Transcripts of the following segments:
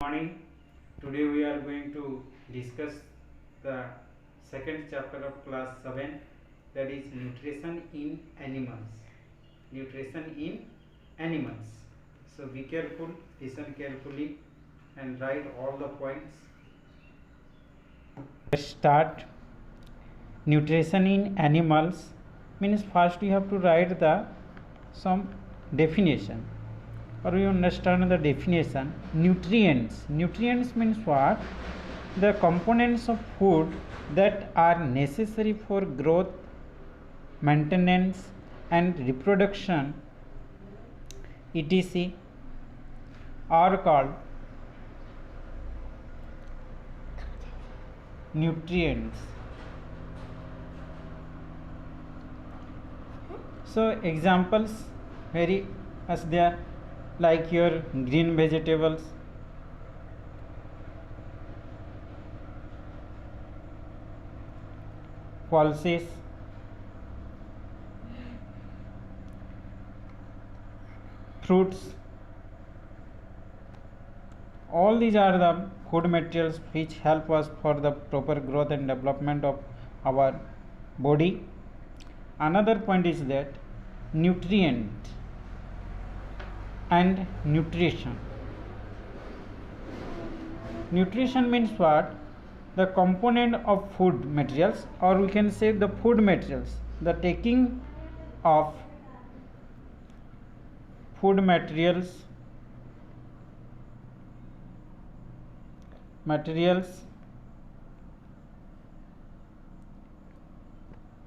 Morning. Today we are going to discuss the second chapter of class 7, that is nutrition in animals. Nutrition in animals. So be careful, listen carefully and write all the points. Let's start. Nutrition in animals means first you have to write the some definition, or you understand the definition. Nutrients means what? The components of food that are necessary for growth, maintenance and reproduction etc are called nutrients. So examples very as there, like your green vegetables, pulses, fruits. All these are the food materials which help us for the proper growth and development of our body. Another point is that nutrient and nutrition. Nutrition means what? The component of food materials, or we can say the food materials, the taking of food materials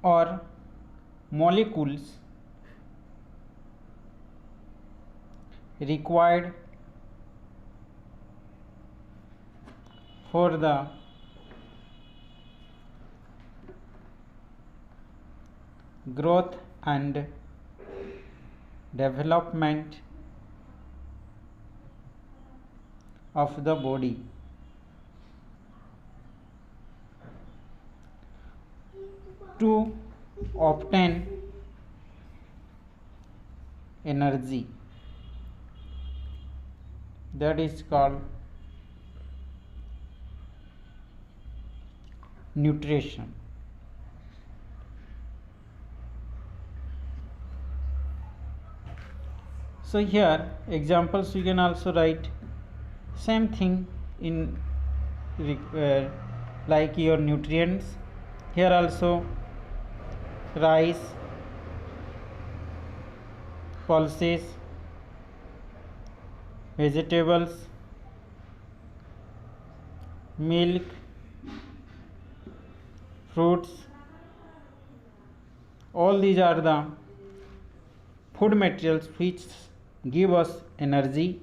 or molecules required for the growth and development of the body. To obtain energy, that is called nutrition. So here examples you can also write same thing in like your nutrients. Here also rice, pulses, vegetables, milk, fruits, all these are the food materials which give us energy.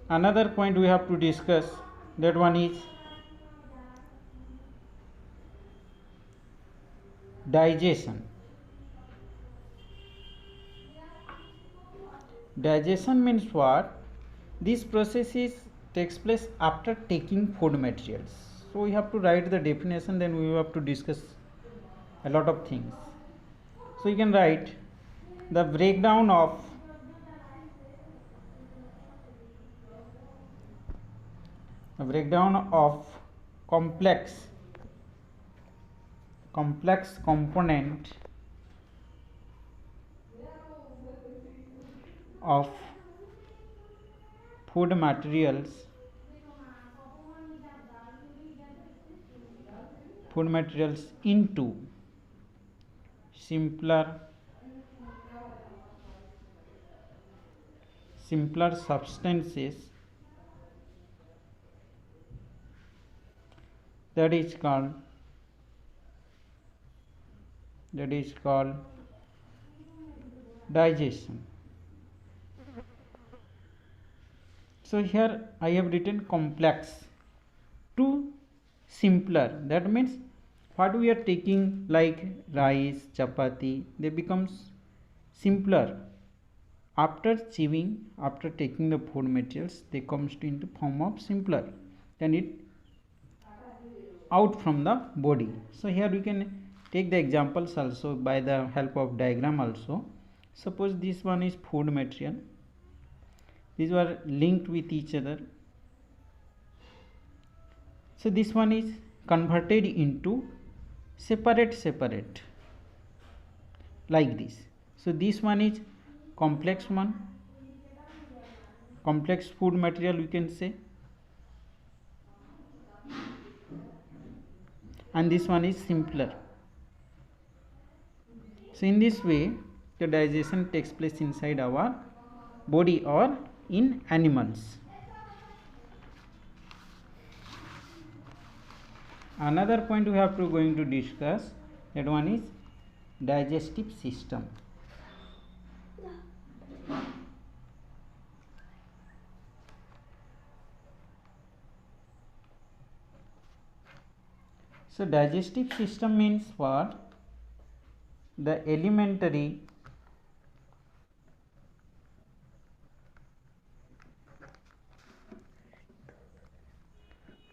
Another point we have to discuss, that one is digestion. Digestion means what? This process takes place after taking food materials. So we have to write the definition, then we have to discuss a lot of things. So you can write the breakdown of complex component of food materials into simpler substances, that is called digestion. So here I have written complex to simpler. That means what we are taking, like rice, chapati, they becomes simpler after chewing, after taking the food materials, they comes into form of simpler, then it out from the body. So here we can take the examples also by the help of diagram also. Suppose this one is food material, these were linked with each other. So this one is converted into separate like this. So this one is complex one, complex food material we can say, and this one is simpler. So in this way the digestion takes place inside our body or in animals. Another point we have to going to discuss, that one is digestive system. So digestive system means what? The alimentary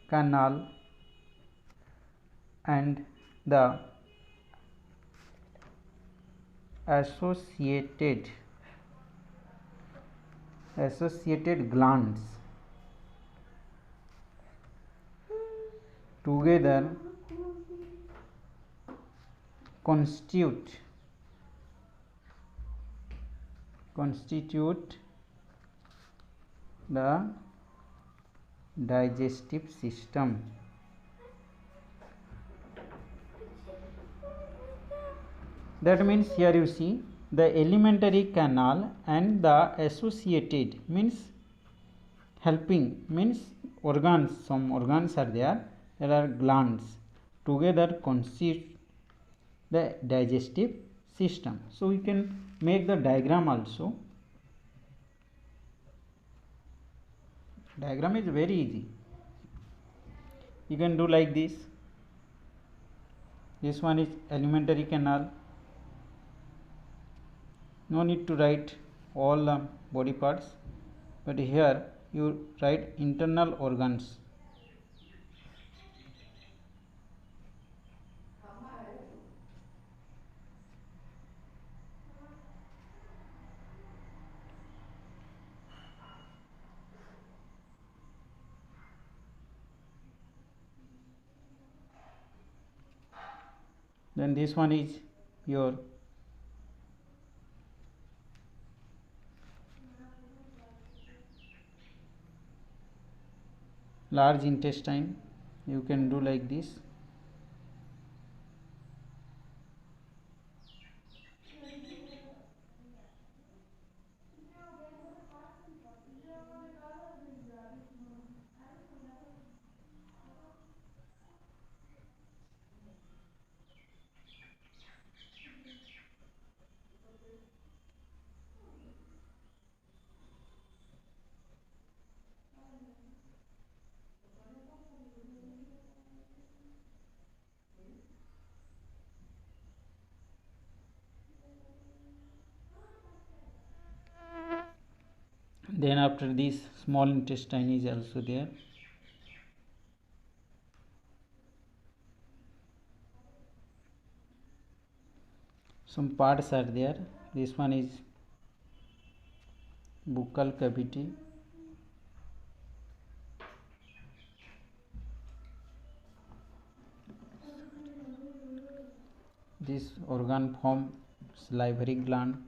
canal and the associated glands together constitute the digestive system. That means here you see the alimentary canal and the associated means helping, means organs, some organs are there are glands, together constitute the digestive system. So we can make the diagram also. Diagram is very easy. You can do like this. This one is alimentary canal. No need to write all the body parts, but here you write internal organs. Then this one is your large intestine. You can do like this. Then after this small intestine is also there. Some parts are there. This one is buccal cavity. This organ form salivary gland.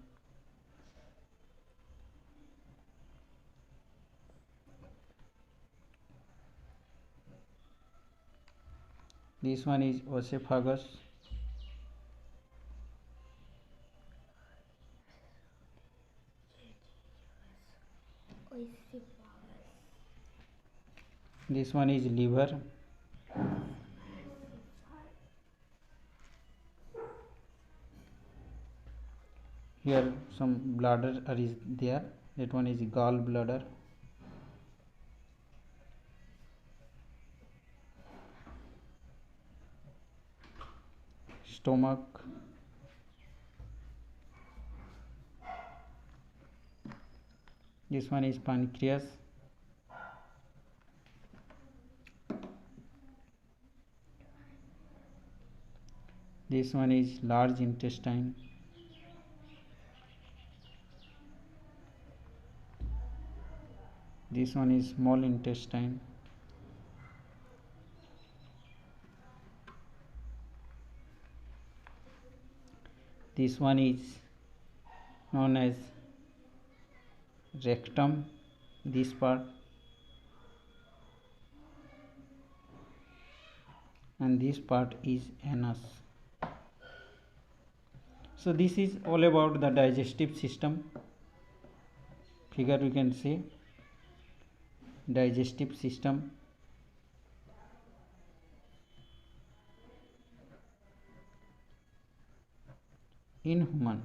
This one is oesophagus. This one is liver. Here some bladder is there. That one is gallbladder. Stomach. This one is pancreas. This one is large intestine. This one is small intestine. This one is known as rectum, this part, and this part is anus. So this is all about the digestive system. Figure we can see digestive system. In human.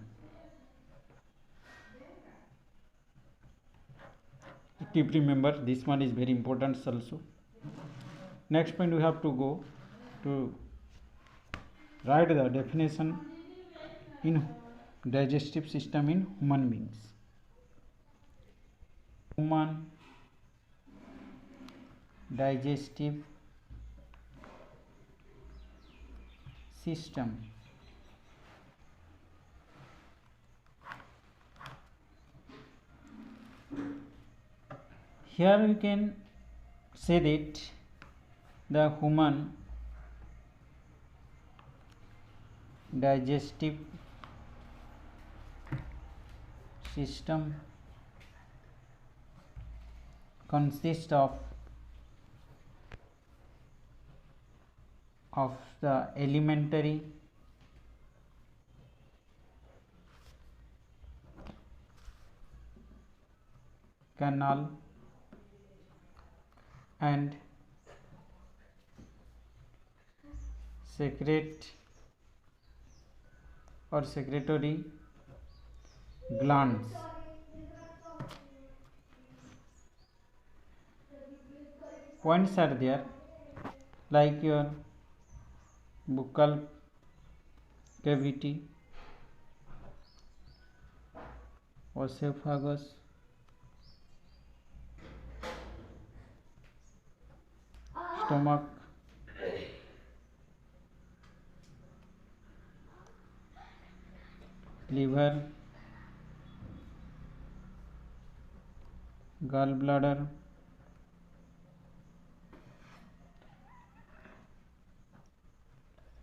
Keep remember, this one is very important also. Next point we have to go to write the definition in digestive system in human beings. Human digestive system. Here we can say that the human digestive system consists of the alimentary, canal and secretory glands. Points are there like your buccal cavity, esophagus, stomach, liver, gallbladder,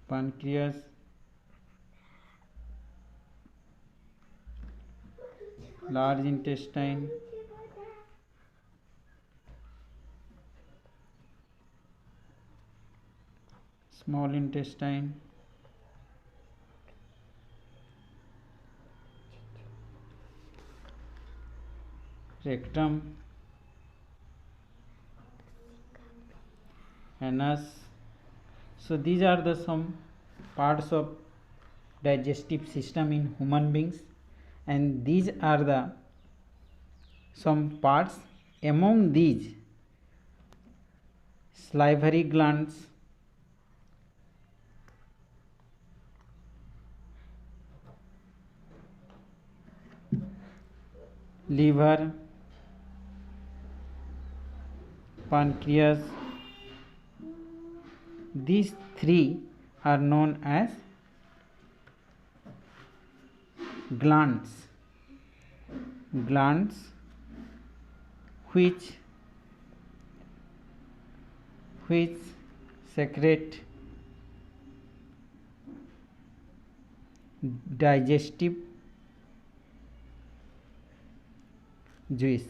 pancreas, large intestine, small intestine, rectum, anus. So these are the some parts of digestive system in human beings, and these are the some parts. Among these, salivary glands, liver, pancreas, these three are known as glands which secrete digestive juice.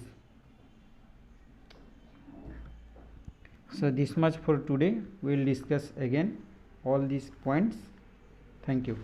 So this much for today. We will discuss again all these points. Thank you.